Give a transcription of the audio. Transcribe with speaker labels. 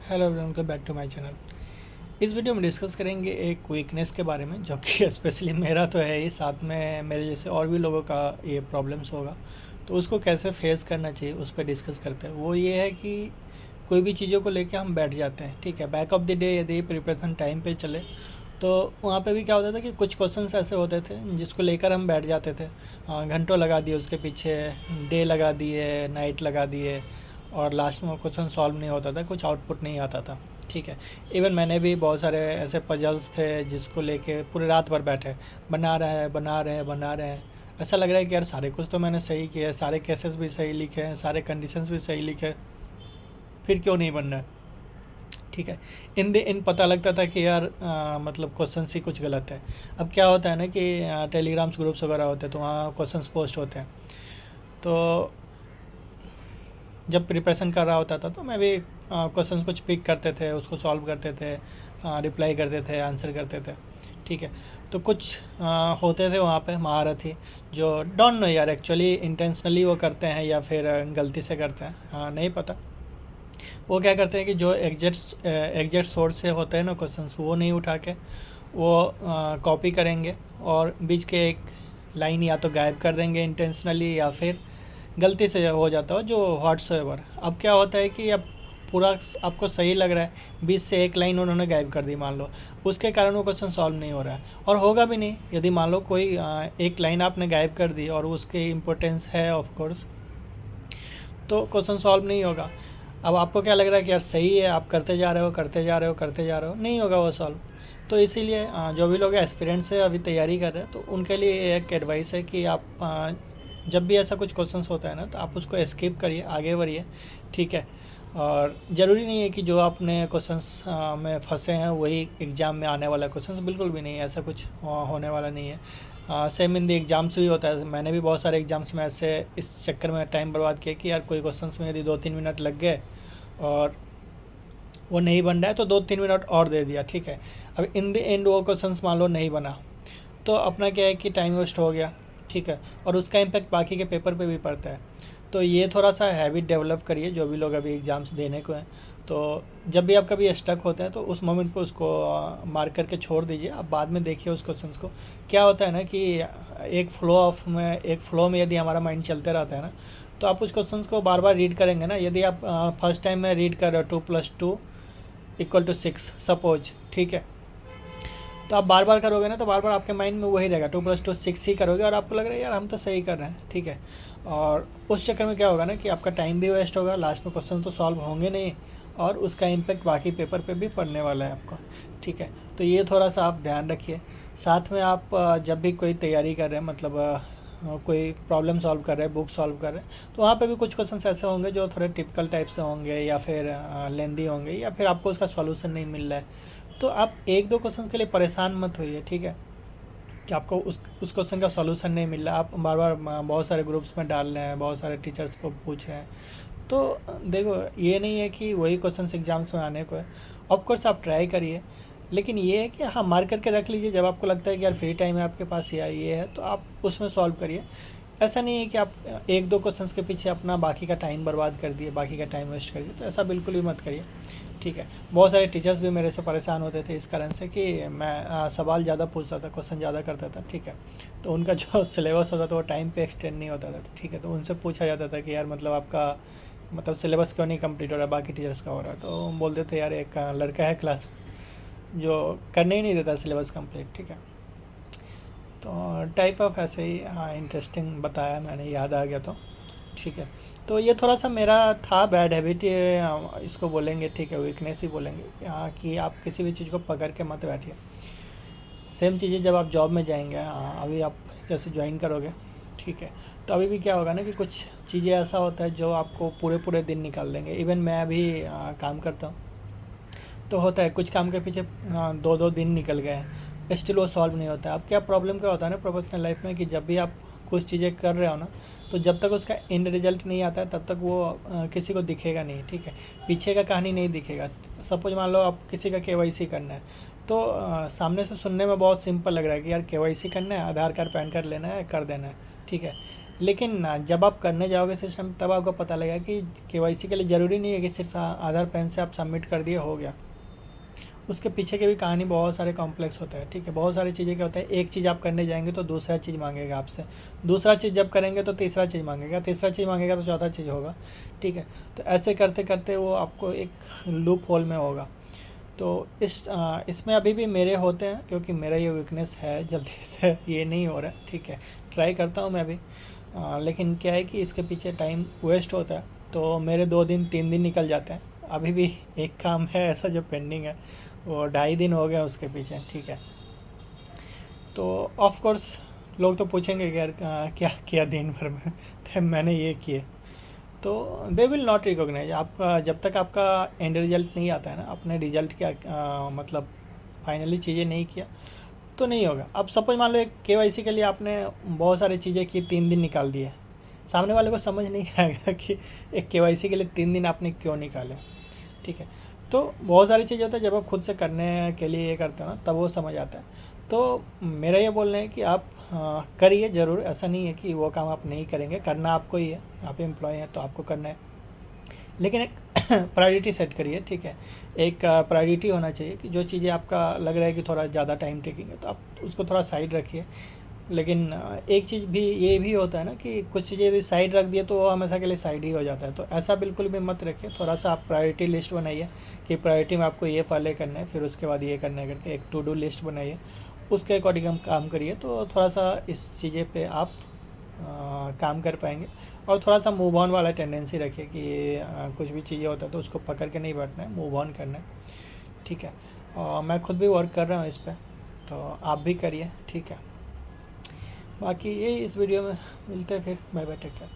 Speaker 1: Hello everyone, welcome back to my channel. इस video में discuss करेंगे एक वीकनेस के बारे में जो कि स्पेशली मेरा तो है ही, साथ में मेरे जैसे और भी लोगों का ये प्रॉब्लम्स होगा। तो उसको कैसे फेस करना चाहिए उस पर डिस्कस करते हैं। वो ये है कि कोई भी चीज़ों को लेके हम बैठ जाते हैं, ठीक है। बैक ऑफ द डे यदि प्रिपरेशन टाइम पे चले तो वहाँ पे भी क्या होता था कि कुछ क्वेश्चंस ऐसे होते थे जिसको लेकर हम बैठ जाते थे। घंटों लगा दिए उसके पीछे, डे लगा दिए, नाइट लगा दिए, और लास्ट में वो क्वेश्चन सॉल्व नहीं होता था, कुछ आउटपुट नहीं आता था, ठीक है। इवन मैंने भी बहुत सारे ऐसे पजल्स थे जिसको लेके पूरे रात भर बैठे, बना रहे हैं। ऐसा लग रहा है कि यार सारे कुछ तो मैंने सही किए, सारे केसेस भी सही लिखे हैं, सारे कंडीशंस भी सही लिखे, फिर क्यों नहीं बन रहा है, ठीक है। इन पता लगता था कि यार मतलब क्वेश्चन ही कुछ गलत है। अब क्या होता है ना कि टेलीग्राम्स ग्रुप्स वगैरह होते हैं तो वहाँ क्वेश्चंस पोस्ट होते हैं। तो जब प्रिपरेशन कर रहा होता था तो मैं भी क्वेश्चंस कुछ पिक करते थे, उसको सॉल्व करते थे, रिप्लाई करते थे, आंसर करते थे, ठीक है। तो कुछ होते थे वहाँ पे महारथी जो डोंट नो यार एक्चुअली इंटेंशनली वो करते हैं या फिर गलती से करते हैं, नहीं पता। वो क्या करते हैं कि जो एग्जैक्ट सोर्स से होते हैं ना क्वेश्चंस, वो नहीं उठा के वो कॉपी करेंगे और बीच के एक लाइन या तो गायब कर देंगे इंटेंशनली या फिर गलती से हो जाता हो, जो व्हाट्सएवर। अब क्या होता है कि अब पूरा आपको सही लग रहा है, बीच से एक लाइन उन्होंने गायब कर दी मान लो, उसके कारण वो क्वेश्चन सॉल्व नहीं हो रहा है और होगा भी नहीं। यदि मान लो कोई एक लाइन आपने गायब कर दी और उसकी इम्पोर्टेंस है ऑफ कोर्स, तो क्वेश्चन सॉल्व नहीं होगा। अब आपको क्या लग रहा है कि यार सही है, आप करते जा रहे हो, नहीं होगा वो सॉल्व। तो इसीलिए जो भी लोग एस्पिरेंट्स है अभी तैयारी कर रहे हैं तो उनके लिए एक एडवाइस है कि आप जब भी ऐसा कुछ क्वेश्चंस होता है ना तो आप उसको स्किप करिए, आगे बढ़िए, ठीक है। और ज़रूरी नहीं है कि जो आपने क्वेश्चंस में फंसे हैं वही एग्ज़ाम में आने वाला क्वेश्चंस, बिल्कुल भी नहीं है, ऐसा कुछ होने वाला नहीं है। सेम इन द एग्ज़ाम्स भी होता है। मैंने भी बहुत सारे एग्ज़ाम्स में ऐसे इस चक्कर में टाइम बर्बाद किया कि यार कोई क्वेश्चंस में यदि 2-3 मिनट लग गए और वो नहीं बन रहा है तो 2-3 मिनट और दे दिया, ठीक है। अब इन द एंड वो क्वेश्चंस मान लो नहीं बना तो अपना क्या है कि टाइम वेस्ट हो गया, ठीक है, और उसका इम्पैक्ट बाकी के पेपर पे भी पड़ता है। तो ये थोड़ा सा हैबिट डेवलप करिए जो भी लोग अभी एग्ज़ाम्स देने को हैं। तो जब भी आप कभी स्टक होते हैं तो उस मोमेंट पे उसको मार्क करके छोड़ दीजिए, आप बाद में देखिए उस क्वेश्चंस को। क्या होता है ना कि एक फ्लो में यदि हमारा माइंड चलते रहता है ना तो आप उस क्वेश्चंस को बार बार रीड करेंगे ना। यदि आप फर्स्ट टाइम में रीड कर रहे हो 2+2=6 सपोज, ठीक है, तो आप बार बार करोगे ना तो बार बार आपके माइंड में वही रहेगा, 2+2=6 ही करोगे और आपको लग रहा है यार हम तो सही कर रहे हैं, ठीक है। और उस चक्कर में क्या होगा ना कि आपका टाइम भी वेस्ट होगा, लास्ट में क्वेश्चन तो सॉल्व होंगे नहीं और उसका इम्पेक्ट बाकी पेपर पे भी पड़ने वाला है आपको, ठीक है। तो ये थोड़ा सा आप ध्यान रखिए। साथ में आप जब भी कोई तैयारी कर रहे हैं, मतलब कोई प्रॉब्लम सॉल्व कर रहे हैं, बुक सॉल्व कर रहे हैं, तो वहाँ पे भी कुछ क्वेश्चंस ऐसे होंगे जो थोड़े टिपिकल टाइप से होंगे या फिर लेंदी होंगे या फिर आपको उसका सॉल्यूशन नहीं मिल रहा है। तो आप एक दो क्वेश्चन के लिए परेशान मत होइए, ठीक है, कि आपको उस क्वेश्चन का सॉल्यूशन नहीं मिल रहा। आप बार बार बहुत सारे ग्रुप्स में डाल रहे हैं, बहुत सारे टीचर्स को पूछ रहे हैं। तो देखो ये नहीं है कि वही क्वेश्चन एग्जाम्स में आने को है। ऑफकोर्स आप ट्राई करिए, लेकिन ये है कि हाँ मार्क करके रख लीजिए। जब आपको लगता है कि यार फ्री टाइम है आपके पास या ये है तो आप उसमें सॉल्व करिए। ऐसा नहीं है कि आप एक दो क्वेश्चंस के पीछे अपना बाकी का टाइम बर्बाद कर दिए, बाकी का टाइम वेस्ट कर दिए, तो ऐसा बिल्कुल भी मत करिए, ठीक है। बहुत सारे टीचर्स भी मेरे से परेशान होते थे इस कारण से कि मैं सवाल ज़्यादा पूछता था, क्वेश्चन ज़्यादा करता था, ठीक है। तो उनका जो सिलेबस होता था वो टाइम पे एक्सटेंड नहीं होता था, ठीक है। तो उनसे पूछा जाता था कि यार मतलब आपका मतलब सिलेबस क्यों नहीं कंप्लीट हो रहा, बाकी टीचर्स का हो रहा है। तो वो बोलते थे यार एक लड़का है क्लास में जो करने ही नहीं देता सिलेबस कंप्लीट, ठीक है। तो टाइप ऑफ ऐसे ही हाँ इंटरेस्टिंग बताया मैंने, याद आ गया तो, ठीक है। तो ये थोड़ा सा मेरा था बैड हैबिट, ये इसको बोलेंगे, ठीक है, वीकनेस ही बोलेंगे हाँ, कि आप किसी भी चीज़ को पकड़ के मत बैठिए। सेम चीज़ें जब आप जॉब में जाएंगे, हाँ अभी आप जैसे ज्वाइन करोगे, ठीक है, तो अभी भी क्या होगा ना कि कुछ चीज़ें ऐसा होता है जो आपको पूरे पूरे दिन निकाल देंगे। इवन मैं अभी काम करता हूँ तो होता है कुछ काम के पीछे 2-2 दिन निकल गए हैं, स्टिल वो सॉल्व नहीं होता है। अब क्या प्रॉब्लम क्या होता है ना प्रोफेशनल लाइफ में कि जब भी आप कुछ चीज़ें कर रहे हो ना तो जब तक उसका एंड रिजल्ट नहीं आता है तब तक वो किसी को दिखेगा नहीं, ठीक है, पीछे का कहानी नहीं दिखेगा। सपोज मान लो आप किसी का केवाईसी करना है तो सामने से सुनने में बहुत सिंपल लग रहा है कि यार केवाईसी करना है, आधार कार्ड पैन कार्ड लेना है, कर देना है, ठीक है। लेकिन ना जब आप करने जाओगे सिस्टम तब आपको पता लगेगा कि केवाईसी के लिए ज़रूरी नहीं है कि सिर्फ आधार पैन से आप सबमिट कर दिए हो गया। उसके पीछे की भी कहानी बहुत सारे कॉम्प्लेक्स होता है, ठीक है। बहुत सारी चीज़ें क्या होता है, एक चीज़ आप करने जाएंगे तो दूसरा चीज़ मांगेगा आपसे, दूसरा चीज़ जब करेंगे तो तीसरा चीज़ मांगेगा, तीसरा चीज़ मांगेगा तो चौथा चीज़ होगा, ठीक है। तो ऐसे करते करते वो आपको एक लूप होल में होगा। तो इसमें अभी भी मेरे होते हैं, क्योंकि मेरा ये वीकनेस है, जल्दी से ये नहीं हो रहा है, ठीक है। ट्राई करता हूँ मैं भी, लेकिन क्या है कि इसके पीछे टाइम वेस्ट होता है, तो मेरे 2 दिन 3 दिन निकल जाते हैं। अभी भी एक काम है ऐसा जो पेंडिंग है, वो 2.5 दिन हो गए उसके पीछे, ठीक है। तो ऑफ कोर्स लोग तो पूछेंगे कि यार क्या किया दिन भर में तो मैंने ये किए, तो दे विल नॉट रिकॉग्नाइज आपका जब तक आपका एंड रिजल्ट नहीं आता है ना, अपने रिजल्ट क्या मतलब फाइनली चीज़ें नहीं किया तो नहीं होगा। अब सपोज मान लो एक केवाईसी के लिए आपने बहुत सारी चीज़ें की, 3 दिन निकाल दिए, सामने वाले को समझ नहीं आएगा कि एक केवाईसी के लिए 3 दिन आपने क्यों निकाले, ठीक है। तो बहुत सारी चीज़ें होता है, जब आप खुद से करने के लिए ये करते हो ना तब वो समझ आता है। तो मेरा ये बोलना है कि आप करिए ज़रूर, ऐसा नहीं है कि वो काम आप नहीं करेंगे, करना आपको ही है, आप एम्प्लॉय हैं तो आपको करना है, लेकिन एक प्रायोरिटी सेट करिए, ठीक है। एक प्रायोरिटी होना चाहिए कि जो चीज़ें आपका लग रहा है कि थोड़ा ज़्यादा टाइम टेकिंग है तो आप उसको थोड़ा साइड रखिए। लेकिन एक चीज़ भी ये भी होता है ना कि कुछ चीज़ें यदि साइड रख दिए तो वो हमेशा के लिए साइड ही हो जाता है, तो ऐसा बिल्कुल भी मत रखिए। थोड़ा सा आप प्रायोरिटी लिस्ट बनाइए कि प्रायोरिटी में आपको ये पहले करना है, फिर उसके बाद ये करना है करके एक टू डू लिस्ट बनाइए, उसके अकॉर्डिंग हम काम करिए, तो थोड़ा सा इस चीज़ें पे आप काम कर पाएंगे। और थोड़ा सा मूव ऑन वाला टेंडेंसी रखिए कि कुछ भी चीज़ें होता है तो उसको पकड़ के नहीं बैठना है, मूव ऑन करना है, ठीक है। और मैं खुद भी वर्क कर रहा हूँ इस पर, तो आप भी करिए, ठीक है। बाकी यही इस वीडियो में मिलते हैं फिर, बाय बाय, टेक केयर।